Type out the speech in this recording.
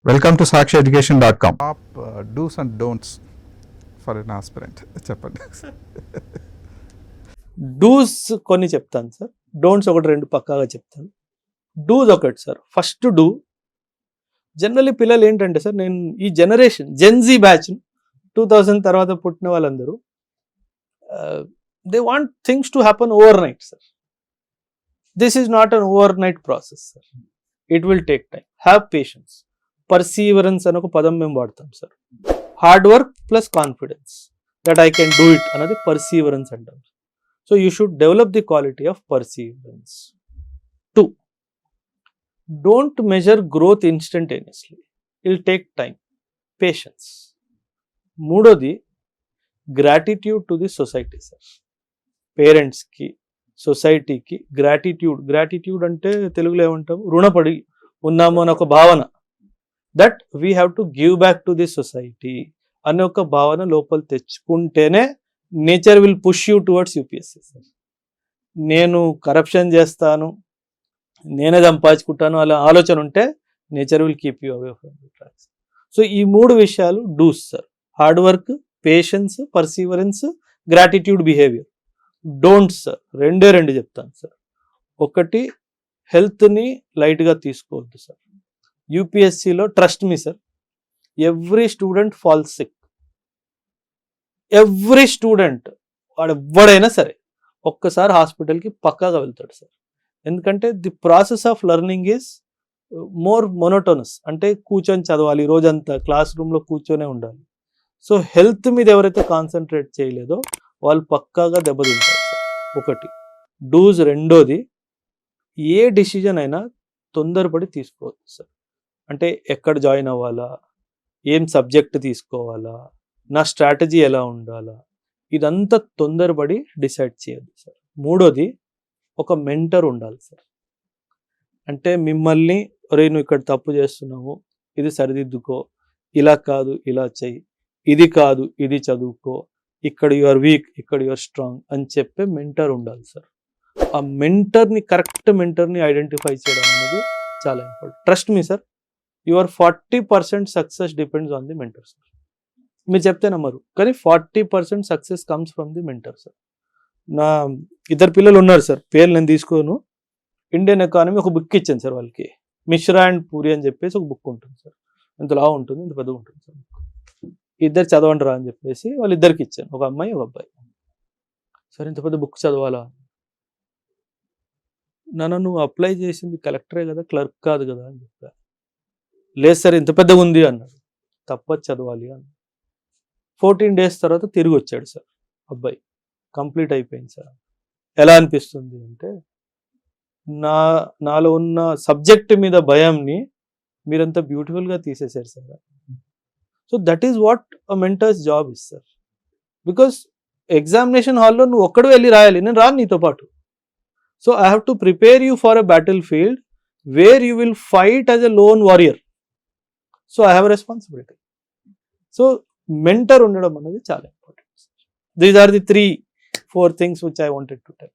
Welcome to sakshieducation.com. Top dos and don'ts for an aspirant చెప్పండి. Dos కొన్ని చెప్తాను sir, don'ts ఒకటి రెండు పక్కాగా చెప్తాను. డూస్ ఒకటి సార్, ఫస్ట్ డూ. జనరల్లీ పిల్లలు ఏంటంటే సార్, నేను ఈ జనరేషన్ జెన్జీ బ్యాచ్ 2000 తర్వాత పుట్టిన వాళ్ళందరూ they want things to happen overnight sir. This is not an overnight process sir. It will take time. Have patience. Perseverance అని ఒక పదం మేము వాడతాం sir. Hard work plus confidence that I can do it అన్నది perseverance అంటాం. So you should develop the quality of perseverance. 2, don't measure growth instantaneously. It'll take time. Patience. 3, gratitude to the society sir. పేరెంట్స్కి, సొసైటీకి gratitude అంటే తెలుగులో ఏమంటాము, రుణపడి ఉన్నాము అని ఒక భావన. That we have to give back to the society అనే ఒక భావన లోపల తెచ్చుకుంటేనే nature will push you towards UPSC sir. నేను కరప్షన్ చేస్తాను, నేనే సంపాదించుకుంటాను అలా ఆలోచన ఉంటే nature will keep you away from the tracks. So ఈ 3 విషయాలు dos sir. Hard work, patience, perseverance, gratitude behaviour. Don'ts sir, 2 చెప్తాను సార్. 1, హెల్త్ని లైట్గా తీసుకోవద్దు సార్. యూపీఎస్సీలో trust me sir, every student falls sick. Every student, వాడు ఎవడైనా సరే ఒక్కసారి హాస్పిటల్కి పక్కాగా వెళ్తాడు సార్. ఎందుకంటే the process of learning is more monotonous. అంటే కూర్చొని చదవాలి, రోజంతా క్లాస్ రూమ్లో కూర్చొనే ఉండాలి. సో హెల్త్ మీద ఎవరైతే కాన్సన్ట్రేట్ చేయలేదో వాళ్ళు పక్కాగా దెబ్బతింటారు సార్. 1 డూస్. 2, ఏ డిసిజన్ అయినా తొందరపడి తీసుకోవద్దు సార్. అంటే ఎక్కడ జాయిన్ అవ్వాలా, ఏం సబ్జెక్ట్ తీసుకోవాలా, నా స్ట్రాటజీ ఎలా ఉండాలా, ఇదంతా తొందరపడి డిసైడ్ చేయొద్దు సార్. 3, ఒక మెంటర్ ఉండాలి సార్. అంటే మిమ్మల్ని, ఒరే నువ్వు ఇక్కడ తప్పు చేస్తున్నావు, ఇది సరిదిద్దుకో, ఇలా కాదు ఇలా చెయ్యి, ఇది కాదు ఇది చదువుకో, ఇక్కడ యు ఆర్ వీక్, ఇక్కడ యు ఆర్ స్ట్రాంగ్ అని చెప్పే మెంటర్ ఉండాలి సార్. ఆ మెంటర్ని, కరెక్ట్ మెంటర్ని ఐడెంటిఫై చేయడం అనేది చాలా important. Trust me sir, your 40% success depends on the mentor sir. మీరు చెప్తే నమ్మరు, కానీ 40% success comes from the mentor sir. నా 2 పిల్లలు ఉన్నారు సార్, పేర్లు నేను తీసుకోను. ఇండియన్ ఎకానమీ ఒక బుక్ ఇచ్చాను సార్ వాళ్ళకి, మిశ్రా అండ్ పూరి అని చెప్పేసి ఒక బుక్ ఉంటుంది సార్. ఇంత లావు ఉంటుంది, ఇంత పెద్దగా ఉంటుంది సార్. 2 చదవండి రా అని చెప్పేసి వాళ్ళిద్దరికి ఇచ్చాను, ఒక అమ్మాయి ఒక అబ్బాయి. సార్ ఇంత పెద్ద బుక్ చదవాలా? నన్ను నువ్వు అప్లై చేసింది కలెక్టరే కదా, క్లర్క్ కాదు కదా అని చెప్పా. లేదు సార్ ఇంత పెద్దగా ఉంది అన్నాడు. తప్పదు చదవాలి అన్నాడు. 14 days తర్వాత తిరిగి వచ్చాడు సార్ అబ్బాయి, కంప్లీట్ అయిపోయింది సార్. ఎలా అనిపిస్తుంది అంటే, నాలో ఉన్న సబ్జెక్ట్ మీద భయంని మీరంతా బ్యూటిఫుల్గా తీసేశారు sir. So that is what a mentor's job is sir. Because examination హాల్లో నువ్వు ఒక్కడు వెళ్ళి రాయాలి, నేను రాను నీతో పాటు. So I have to prepare you for a battle field where you will fight as a lone warrior. So I have a responsibility. So mentor ఉండడం అనేది చాలా important. These are the 3-4 things which I wanted to tell.